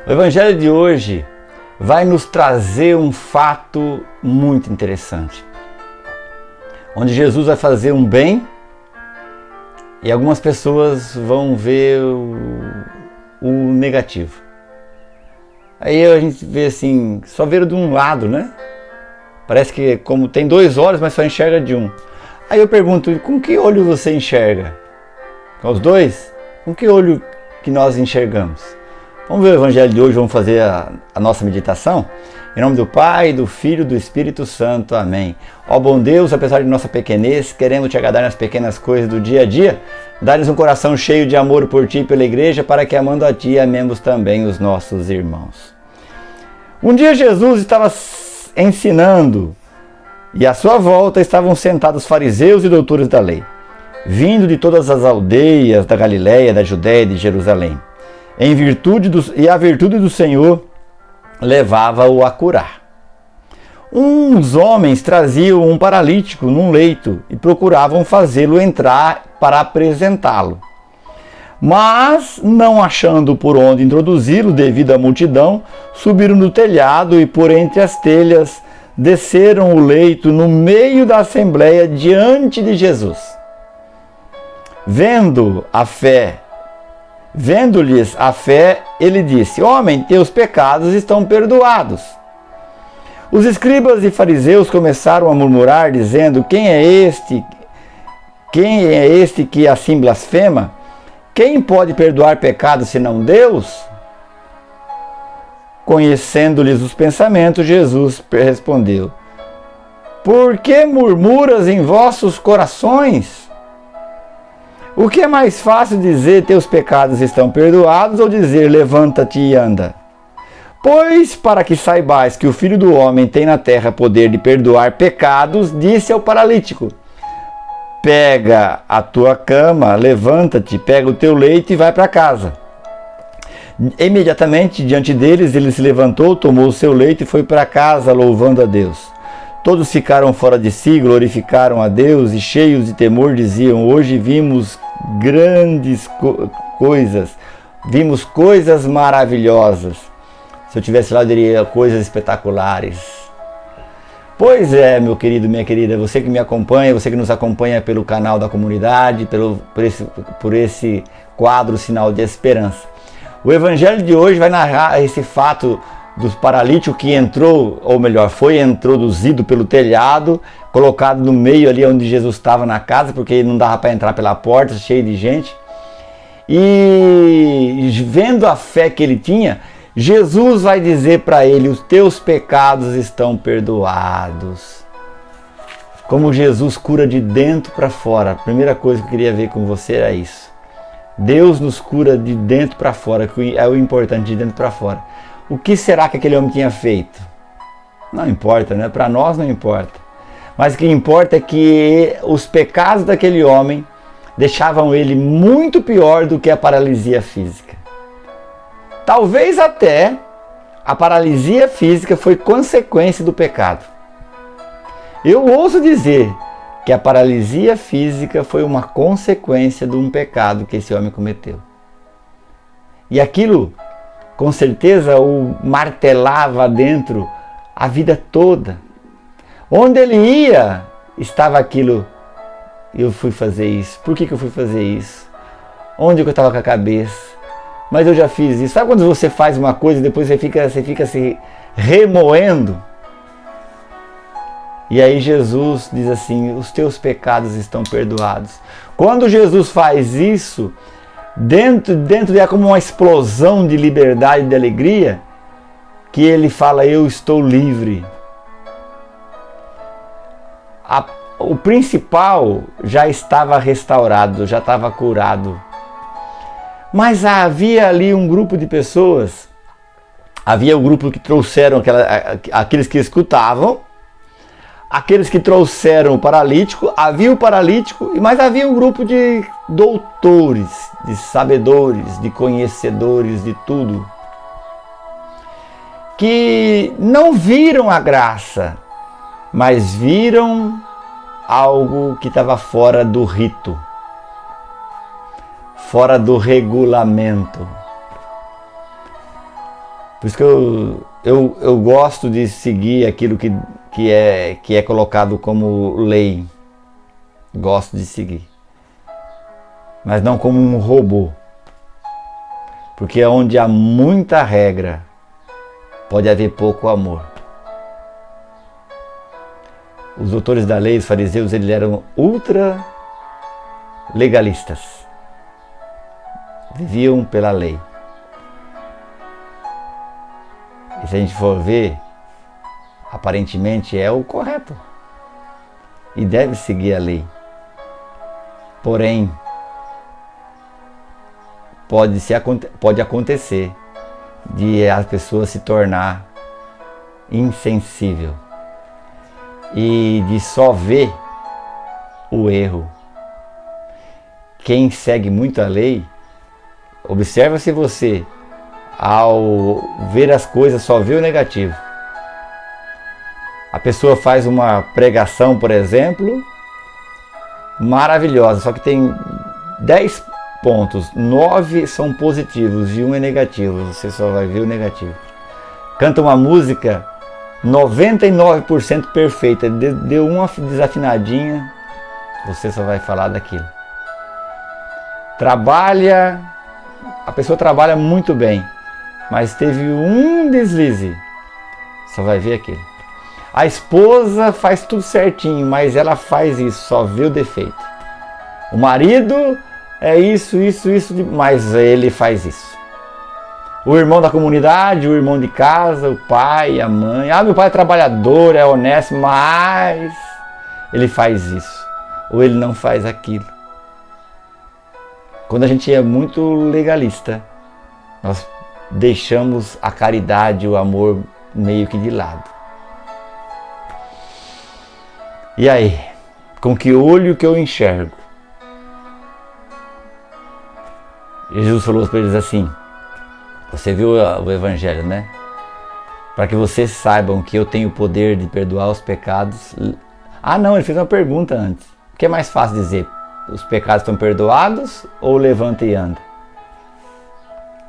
O Evangelho de hoje vai nos trazer um fato muito interessante, onde Jesus vai fazer um bem e algumas pessoas vão ver o negativo. Aí a gente vê assim, só ver de um lado, né? Parece que como tem dois olhos, mas só enxerga de um. Aí eu pergunto, com que olho você enxerga? Com os dois? Com que olho que nós enxergamos? Vamos ver o Evangelho de hoje, vamos fazer a nossa meditação? Em nome do Pai, do Filho e do Espírito Santo. Amém. Ó bom Deus, apesar de nossa pequenez, queremos te agradar nas pequenas coisas do dia a dia, dá-nos um coração cheio de amor por ti e pela igreja, para que amando a ti, amemos também os nossos irmãos. Um dia Jesus estava ensinando e à sua volta estavam sentados fariseus e doutores da lei, vindo de todas as aldeias da Galiléia, da Judéia e de Jerusalém. A virtude do Senhor levava-o a curar. Uns homens traziam um paralítico num leito e procuravam fazê-lo entrar para apresentá-lo. Mas, não achando por onde introduzi-lo devido à multidão, subiram no telhado e por entre as telhas desceram o leito no meio da assembleia diante de Jesus. Vendo-lhes a fé, ele disse: Homem, teus pecados estão perdoados. Os escribas e fariseus começaram a murmurar, dizendo: Quem é este que assim blasfema? Quem pode perdoar pecados senão Deus? Conhecendo-lhes os pensamentos, Jesus respondeu: Por que murmuras em vossos corações? O que é mais fácil dizer teus pecados estão perdoados ou dizer levanta-te e anda? Pois para que saibais que o Filho do Homem tem na terra poder de perdoar pecados, disse ao paralítico: Pega a tua cama, levanta-te, pega o teu leito e vai para casa. Imediatamente diante deles ele se levantou, tomou o seu leito e foi para casa louvando a Deus. Todos ficaram fora de si, glorificaram a Deus e cheios de temor diziam: Hoje vimos grandes coisas, vimos coisas maravilhosas. Se eu tivesse lá eu diria coisas espetaculares. Pois é, meu querido, minha querida, você que me acompanha, você que nos acompanha pelo canal da comunidade, por esse quadro Sinal de Esperança. O Evangelho de hoje vai narrar esse fato do paralítico que entrou, ou melhor, foi introduzido pelo telhado, colocado no meio ali onde Jesus estava na casa, porque não dava para entrar pela porta, cheio de gente. E vendo a fé que ele tinha, Jesus vai dizer para ele: os teus pecados estão perdoados. Como Jesus cura de dentro para fora. A primeira coisa que eu queria ver com você era isso. Deus nos cura de dentro para fora, que é o importante, de dentro para fora. O que será que aquele homem tinha feito? Não importa, né? Para nós não importa. Mas o que importa é que os pecados daquele homem deixavam ele muito pior do que a paralisia física. Talvez até a paralisia física foi consequência do pecado. Eu ouso dizer que a paralisia física foi uma consequência de um pecado que esse homem cometeu. E aquilo, com certeza, o martelava dentro a vida toda. Onde ele ia, estava aquilo: eu fui fazer isso, por que eu fui fazer isso? Onde eu estava com a cabeça? Mas eu já fiz isso. Sabe quando você faz uma coisa e depois você fica se remoendo? E aí Jesus diz assim: os teus pecados estão perdoados. Quando Jesus faz isso, dentro é como uma explosão de liberdade e de alegria, que ele fala: eu estou livre. O principal já estava restaurado, já estava curado. Mas havia ali um grupo de pessoas, havia o grupo que trouxeram aqueles que escutavam, aqueles que trouxeram o paralítico, havia o paralítico, mas havia um grupo de doutores, de sabedores, de conhecedores de tudo, que não viram a graça, mas viram algo que estava fora do rito, fora do regulamento. Por isso que eu gosto de seguir aquilo que é colocado como lei. Gosto de seguir. Mas não como um robô. Porque onde há muita regra, pode haver pouco amor. Os doutores da lei, os fariseus, eles eram ultra legalistas. Viviam pela lei. E se a gente for ver, aparentemente é o correto. E deve seguir a lei. Porém, pode acontecer de a pessoa se tornar insensível e de só ver o erro. Quem segue muito a lei, observa se você, ao ver as coisas, só vê o negativo. A pessoa faz uma pregação, por exemplo, maravilhosa, só que tem 10 pontos, 9 são positivos e 1 é negativo, você só vai ver o negativo. Canta uma música 99% perfeita, deu uma desafinadinha, você só vai falar daquilo. A pessoa trabalha muito bem, mas teve um deslize, só vai ver aquilo. A esposa faz tudo certinho, mas ela faz isso, só vê o defeito. O marido é isso, mas ele faz isso. O irmão da comunidade, o irmão de casa, o pai, a mãe. Meu pai é trabalhador, é honesto, mas ele faz isso. Ou ele não faz aquilo. Quando a gente é muito legalista, nós deixamos a caridade, o amor meio que de lado. E aí, com que olho que eu enxergo? Jesus falou para eles assim, você viu o Evangelho, né? Para que vocês saibam que eu tenho o poder de perdoar os pecados. Não, ele fez uma pergunta antes. O que é mais fácil dizer? Os pecados estão perdoados ou levanta e anda?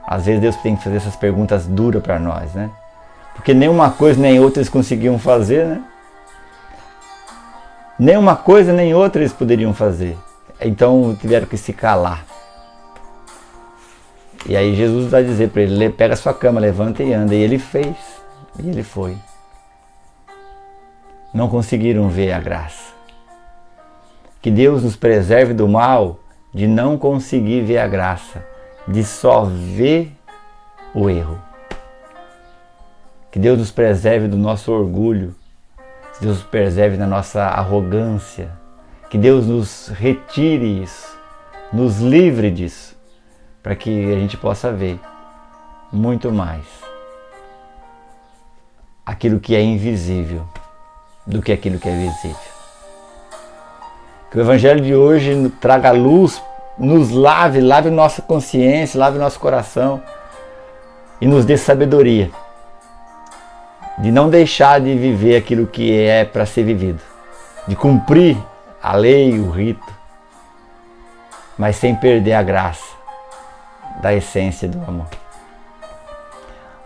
Às vezes Deus tem que fazer essas perguntas duras para nós, né? Porque nem uma coisa nem outra eles conseguiam fazer, né? Nem uma coisa nem outra eles poderiam fazer. Então tiveram que se calar. E aí Jesus vai dizer para ele, pega a sua cama, levanta e anda. E ele fez. E ele foi. Não conseguiram ver a graça. Que Deus nos preserve do mal de não conseguir ver a graça. De só ver o erro. Que Deus nos preserve do nosso orgulho. Que Deus nos preserve da nossa arrogância. Que Deus nos retire isso. Nos livre disso. Para que a gente possa ver muito mais aquilo que é invisível do que aquilo que é visível. Que o Evangelho de hoje traga luz, nos lave nossa consciência, lave nosso coração e nos dê sabedoria de não deixar de viver aquilo que é para ser vivido, de cumprir a lei, o rito, mas sem perder a graça da essência do amor.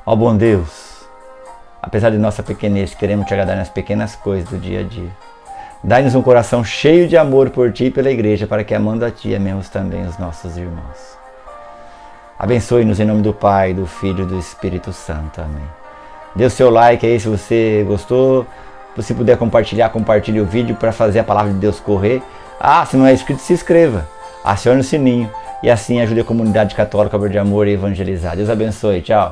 Ó bom Deus, apesar de nossa pequenez, queremos te agradar nas pequenas coisas do dia a dia. Dai-nos um coração cheio de amor por Ti e pela Igreja, para que amando a Ti, amemos também os nossos irmãos. Abençoe-nos em nome do Pai, do Filho e do Espírito Santo. Amém. Dê o seu like aí se você gostou. Se puder compartilhar, compartilhe o vídeo para fazer a palavra de Deus correr. Se não é inscrito, se inscreva. Acione o sininho. E assim ajude a comunidade católica de amor a evangelizar. Deus abençoe. Tchau.